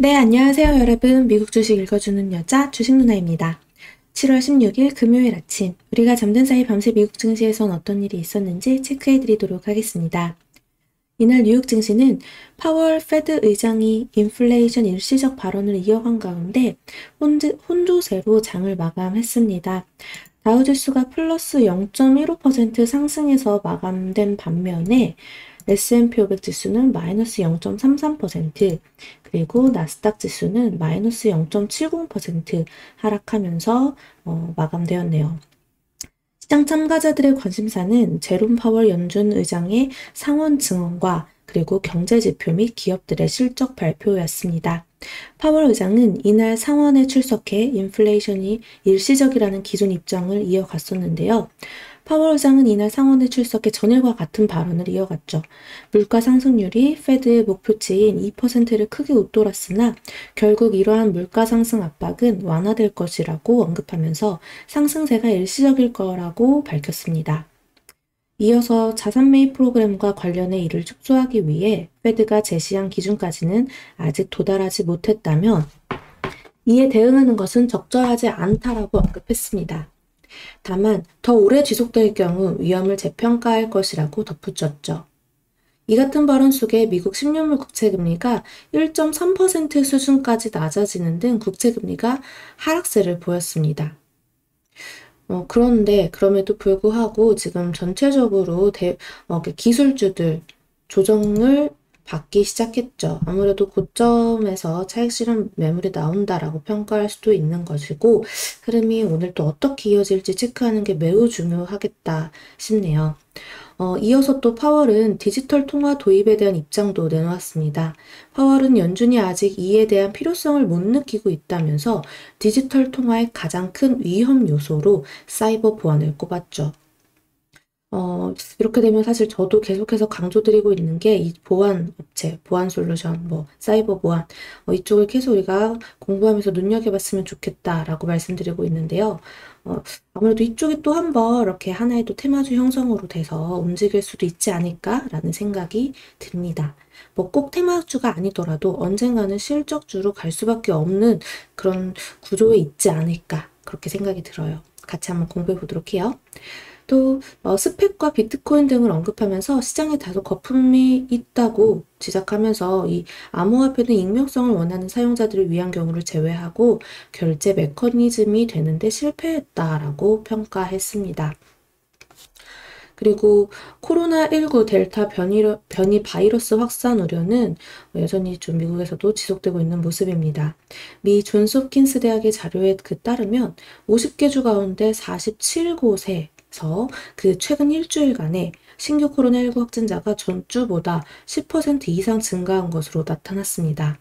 네, 안녕하세요, 여러분. 미국 주식 읽어주는 여자 주식 누나입니다. 7월 16일 금요일 아침, 우리가 잠든 사이 밤새 미국 증시에선 어떤 일이 있었는지 체크해 드리도록 하겠습니다. 이날 뉴욕 증시는 파월 페드 의장이 인플레이션 일시적 발언을 이어간 가운데 혼조세로 장을 마감했습니다. 다우지수가 플러스 0.15% 상승해서 마감된 반면에 S&P 500 지수는 마이너스 0.33%, 그리고 나스닥 지수는 마이너스 0.70% 하락하면서 마감되었네요. 시장 참가자들의 관심사는 제롬 파월 연준 의장의 상원 증언과 그리고 경제 지표 및 기업들의 실적 발표였습니다. 파월 의장은 이날 상원에 출석해 인플레이션이 일시적이라는 기존 입장을 이어갔었는데요. 파월 의장은 이날 상원에 출석해 전일과 같은 발언을 이어갔죠. 물가 상승률이 페드의 목표치인 2%를 크게 웃돌았으나 결국 이러한 물가 상승 압박은 완화될 것이라고 언급하면서 상승세가 일시적일 거라고 밝혔습니다. 이어서 자산 매입 프로그램과 관련해 이를 축소하기 위해 페드가 제시한 기준까지는 아직 도달하지 못했다면 이에 대응하는 것은 적절하지 않다라고 언급했습니다. 다만 더 오래 지속될 경우 위험을 재평가할 것이라고 덧붙였죠. 이 같은 발언 속에 미국 10년물 국채금리가 1.3% 수준까지 낮아지는 등 국채금리가 하락세를 보였습니다. 그런데 그럼에도 불구하고 지금 전체적으로 기술주들 조정을 받기 시작했죠. 아무래도 고점에서 차익 실현 매물이 나온다라고 평가할 수도 있는 것이고, 흐름이 오늘 또 어떻게 이어질지 체크하는 게 매우 중요하겠다 싶네요. 이어서 또 파월은 디지털 통화 도입에 대한 입장도 내놓았습니다. 파월은 연준이 아직 이에 대한 필요성을 못 느끼고 있다면서 디지털 통화의 가장 큰 위험 요소로 사이버 보안을 꼽았죠. 이렇게 되면 사실 저도 계속해서 강조드리고 있는 게 이 보안 업체, 보안 솔루션, 사이버 보안, 이쪽을 계속 우리가 공부하면서 눈여겨봤으면 좋겠다라고 말씀드리고 있는데요. 아무래도 이쪽이 또 한번 이렇게 하나의 또 테마주 형성으로 돼서 움직일 수도 있지 않을까라는 생각이 듭니다. 꼭 테마주가 아니더라도 언젠가는 실적주로 갈 수밖에 없는 그런 구조에 있지 않을까 그렇게 생각이 들어요. 같이 한번 공부해 보도록 해요. 또 스펙과 비트코인 등을 언급하면서 시장에 다소 거품이 있다고 지적하면서 이 암호화폐는 익명성을 원하는 사용자들을 위한 경우를 제외하고 결제 메커니즘이 되는데 실패했다라고 평가했습니다. 그리고 코로나19 델타 변이 바이러스 확산 우려는 여전히 좀 미국에서도 지속되고 있는 모습입니다. 미 존스홉킨스 대학의 자료에 따르면 50개 주 가운데 47곳에서 그 최근 일주일간에 신규 코로나19 확진자가 전주보다 10% 이상 증가한 것으로 나타났습니다.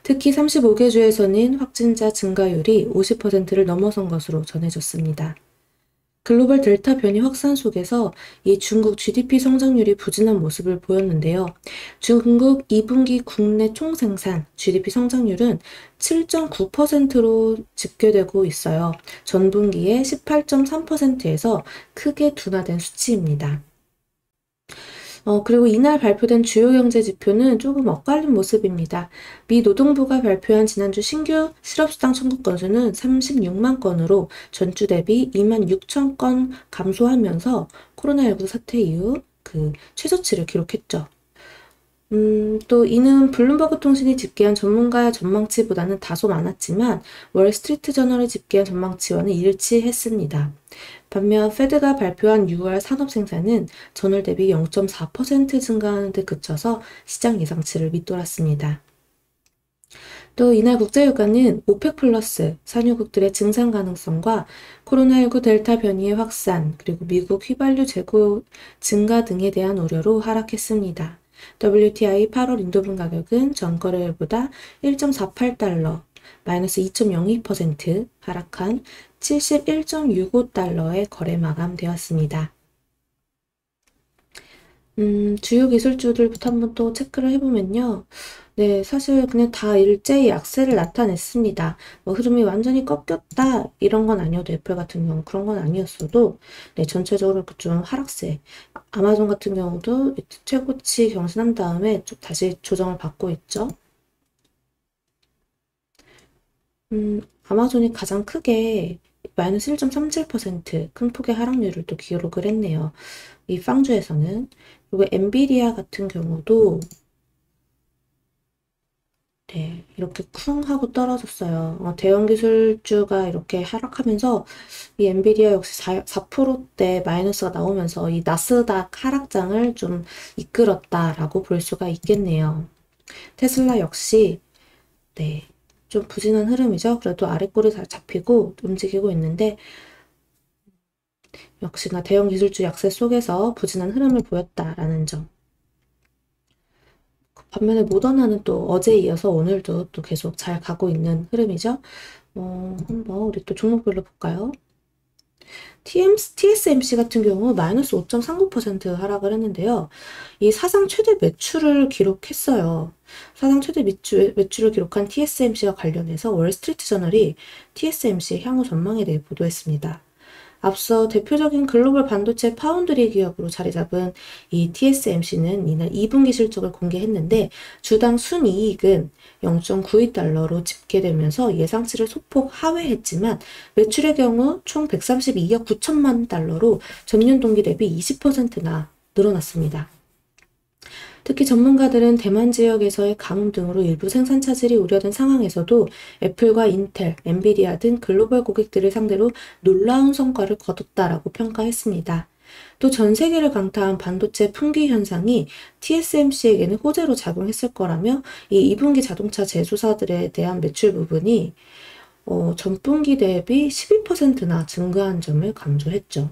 특히 35개 주에서는 확진자 증가율이 50%를 넘어선 것으로 전해졌습니다. 글로벌 델타 변이 확산 속에서 이 중국 GDP 성장률이 부진한 모습을 보였는데요. 중국 2분기 국내 총생산 GDP 성장률은 7.9%로 집계되고 있어요. 전분기에 18.3%에서 크게 둔화된 수치입니다. 그리고 이날 발표된 주요 경제 지표는 조금 엇갈린 모습입니다. 미 노동부가 발표한 지난주 신규 실업수당 청구 건수는 36만 건으로 전주 대비 2만 6천 건 감소하면서 코로나19 사태 이후 그 최저치를 기록했죠. 또 이는 블룸버그 통신이 집계한 전문가의 전망치보다는 다소 많았지만 월스트리트 저널이 집계한 전망치와는 일치했습니다. 반면 페드가 발표한 6월 산업 생산은 전월 대비 0.4% 증가하는 데 그쳐서 시장 예상치를 밑돌았습니다. 또 이날 국제유가는 오펙 플러스 산유국들의 증산 가능성과 코로나19 델타 변이의 확산, 그리고 미국 휘발유 재고 증가 등에 대한 우려로 하락했습니다. WTI 8월 인도분 가격은 전거래일보다 1.48달러, 마이너스 2.02% 하락한 71.65달러에 거래 마감되었습니다. 주요 기술주들부터 한번 또 체크를 해보면요. 네, 사실 그냥 다 일제히 약세를 나타냈습니다. 흐름이 완전히 꺾였다 이런 건 아니어도 애플 같은 경우 그런 건 아니었어도 네, 전체적으로 좀 하락세. 아마존 같은 경우도 최고치 경신한 다음에 좀 다시 조정을 받고 있죠. 아마존이 가장 크게 마이너스 1.37% 큰 폭의 하락률을 또 기록을 했네요. 이 빵주에서는. 그리고 엔비디아 같은 경우도 네, 이렇게 쿵 하고 떨어졌어요. 대형 기술주가 이렇게 하락하면서 이 엔비디아 역시 4%대 마이너스가 나오면서 이 나스닥 하락장을 좀 이끌었다라고 볼 수가 있겠네요. 테슬라 역시 네, 좀 부진한 흐름이죠. 그래도 아랫골이 잘 잡히고 움직이고 있는데 역시나 대형 기술주 약세 속에서 부진한 흐름을 보였다라는 점. 반면에 모더나는 또 어제 이어서 오늘도 또 계속 잘 가고 있는 흐름이죠. 한번 우리 또 종목별로 볼까요? TSMC 같은 경우 마이너스 5.39% 하락을 했는데요. 이 사상 최대 매출을 기록했어요. 사상 최대 매출을 기록한 TSMC와 관련해서 월스트리트 저널이 TSMC의 향후 전망에 대해 보도했습니다. 앞서 대표적인 글로벌 반도체 파운드리 기업으로 자리 잡은 이 TSMC는 이날 2분기 실적을 공개했는데 주당 순이익은 0.92달러로 집계되면서 예상치를 소폭 하회했지만 매출의 경우 총 132억 9천만 달러로 전년 동기 대비 20%나 늘어났습니다. 특히 전문가들은 대만 지역에서의 가뭄 등으로 일부 생산 차질이 우려된 상황에서도 애플과 인텔, 엔비디아 등 글로벌 고객들을 상대로 놀라운 성과를 거뒀다라고 평가했습니다. 또 전 세계를 강타한 반도체 품귀 현상이 TSMC에게는 호재로 작용했을 거라며 이 2분기 자동차 제조사들에 대한 매출 부분이 전분기 대비 12%나 증가한 점을 강조했죠.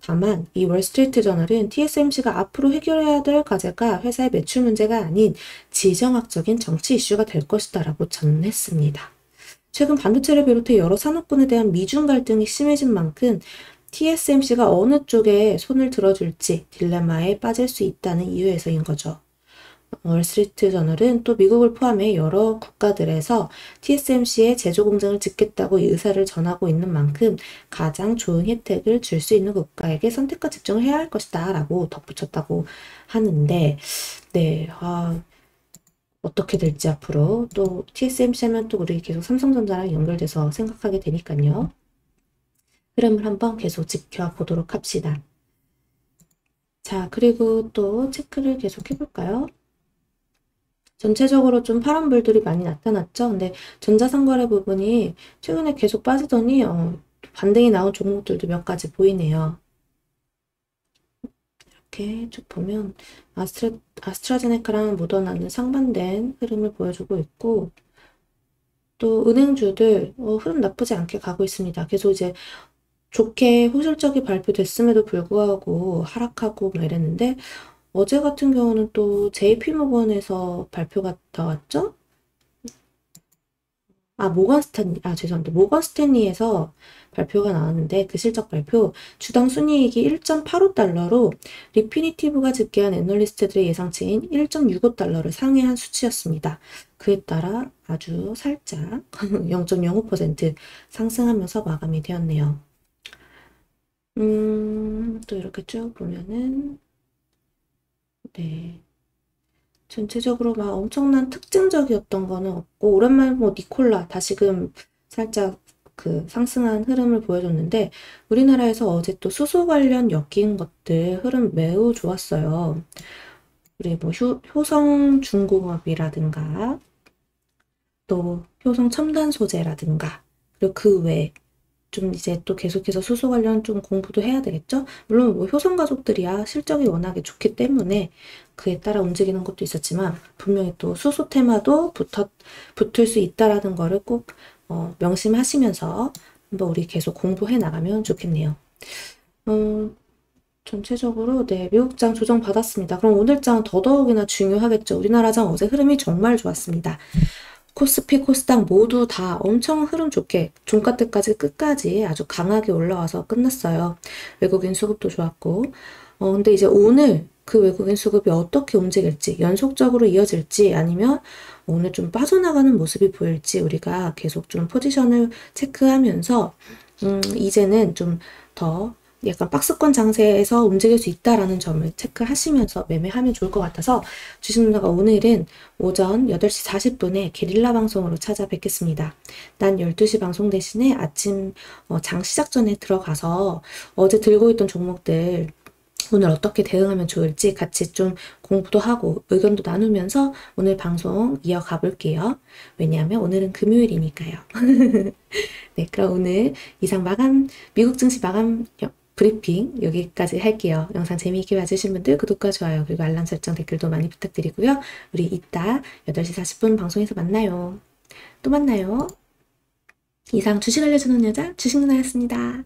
다만 이 월스트리트 저널은 TSMC가 앞으로 해결해야 될 과제가 회사의 매출 문제가 아닌 지정학적인 정치 이슈가 될 것이다 라고 전했습니다. 최근 반도체를 비롯해 여러 산업군에 대한 미중 갈등이 심해진 만큼 TSMC가 어느 쪽에 손을 들어줄지 딜레마에 빠질 수 있다는 이유에서인 거죠. 월스트리트 저널은 또 미국을 포함해 여러 국가들에서 TSMC의 제조 공장을 짓겠다고 의사를 전하고 있는 만큼 가장 좋은 혜택을 줄 수 있는 국가에게 선택과 집중을 해야 할 것이다 라고 덧붙였다고 하는데 네, 어떻게 될지 앞으로 또 TSMC 하면 또 우리 계속 삼성전자랑 연결돼서 생각하게 되니까요. 흐름을 한번 계속 지켜보도록 합시다. 자, 그리고 또 체크를 계속 해볼까요? 전체적으로 좀 파란불들이 많이 나타났죠. 근데 전자상거래 부분이 최근에 계속 빠지더니 반등이 나온 종목들도 몇 가지 보이네요. 이렇게 쭉 보면 아스트라제네카랑 모더나는 상반된 흐름을 보여주고 있고 또 은행주들 흐름 나쁘지 않게 가고 있습니다. 계속 이제 좋게 호실적이 발표됐음에도 불구하고 하락하고 막 이랬는데 어제 같은 경우는 또 JP모건에서 발표가 나왔죠? 죄송합니다. 모건 스탠리에서 발표가 나왔는데 그 실적 발표 주당 순이익이 1.85달러로 리피니티브가 집계한 애널리스트들의 예상치인 1.65달러를 상회한 수치였습니다. 그에 따라 아주 살짝 0.05% 상승하면서 마감이 되었네요. 또 이렇게 쭉 보면은 네. 전체적으로 막 엄청난 특징적이었던 거는 없고 오랜만에 뭐 니콜라 다시금 살짝 그 상승한 흐름을 보여줬는데 우리나라에서 어제 또 수소 관련 엮인 것들 흐름 매우 좋았어요. 우리 뭐 효성중공업이라든가 또 효성 첨단 소재라든가 그리고 그 외에 좀 이제 또 계속해서 수소 관련 좀 공부도 해야 되겠죠? 물론 뭐 효성 가족들이야 실적이 워낙에 좋기 때문에 그에 따라 움직이는 것도 있었지만 분명히 또 수소 테마도 붙을 수 있다라는 거를 꼭 명심하시면서 한번 우리 계속 공부해 나가면 좋겠네요. 전체적으로 네 미국장 조정 받았습니다. 그럼 오늘장 더더욱이나 중요하겠죠. 우리나라 장 어제 흐름이 정말 좋았습니다. 코스피, 코스닥 모두 다 엄청 흐름 좋게 종가 때까지 끝까지 아주 강하게 올라와서 끝났어요. 외국인 수급도 좋았고 근데 이제 오늘 그 외국인 수급이 어떻게 움직일지 연속적으로 이어질지 아니면 오늘 좀 빠져나가는 모습이 보일지 우리가 계속 좀 포지션을 체크하면서 이제는 좀 더 약간 박스권 장세에서 움직일 수 있다라는 점을 체크하시면서 매매하면 좋을 것 같아서 주식 누나가 오늘은 오전 8시 40분에 게릴라 방송으로 찾아뵙겠습니다. 난 12시 방송 대신에 아침 장 시작 전에 들어가서 어제 들고 있던 종목들 오늘 어떻게 대응하면 좋을지 같이 좀 공부도 하고 의견도 나누면서 오늘 방송 이어가 볼게요. 왜냐하면 오늘은 금요일이니까요. 네, 그럼 오늘 이상 미국 증시 마감 브리핑 여기까지 할게요. 영상 재미있게 봐주신 분들 구독과 좋아요 그리고 알람 설정 댓글도 많이 부탁드리고요. 우리 이따 8시 40분 방송에서 만나요. 또 만나요. 이상 주식 알려주는 여자 주식 누나였습니다.